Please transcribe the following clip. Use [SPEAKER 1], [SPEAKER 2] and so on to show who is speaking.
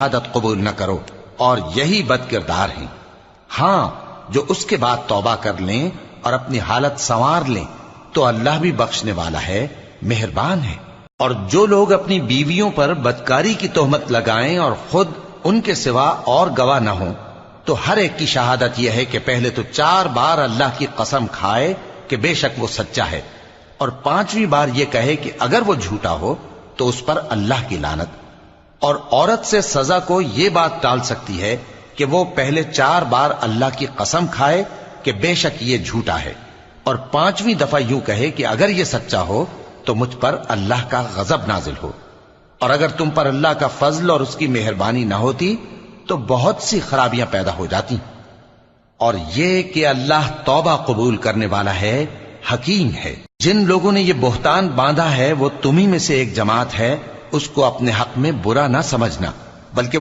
[SPEAKER 1] شہادت قبول نہ کرو اور یہی بد کردار ہیں۔ ہاں جو اس کے بعد توبہ کر لیں اور اپنی حالت سنوار لیں تو اللہ بھی بخشنے والا ہے، مہربان ہے۔ اور جو لوگ اپنی بیویوں پر بدکاری کی تہمت لگائیں اور خود ان کے سوا اور گواہ نہ ہوں تو ہر ایک کی شہادت یہ ہے کہ پہلے تو 4 بار اللہ کی قسم کھائے کہ بے شک وہ سچا ہے، اور 5ویں بار یہ کہے کہ اگر وہ جھوٹا ہو تو اس پر اللہ کی لعنت۔ اور عورت سے سزا کو یہ بات ٹال سکتی ہے کہ وہ پہلے 4 بار اللہ کی قسم کھائے کہ بے شک یہ جھوٹا ہے، اور 5ویں دفعہ یوں کہے کہ اگر یہ سچا ہو تو مجھ پر اللہ کا غضب نازل ہو۔ اور اگر تم پر اللہ کا فضل اور اس کی مہربانی نہ ہوتی تو بہت سی خرابیاں پیدا ہو جاتی۔ اور یہ کہ اللہ توبہ قبول کرنے والا ہے، حکیم ہے۔ جن لوگوں نے یہ بہتان باندھا ہے وہ تمہیں میں سے ایک جماعت ہے، اس کو اپنے حق میں برا نہ سمجھنا، بلکہ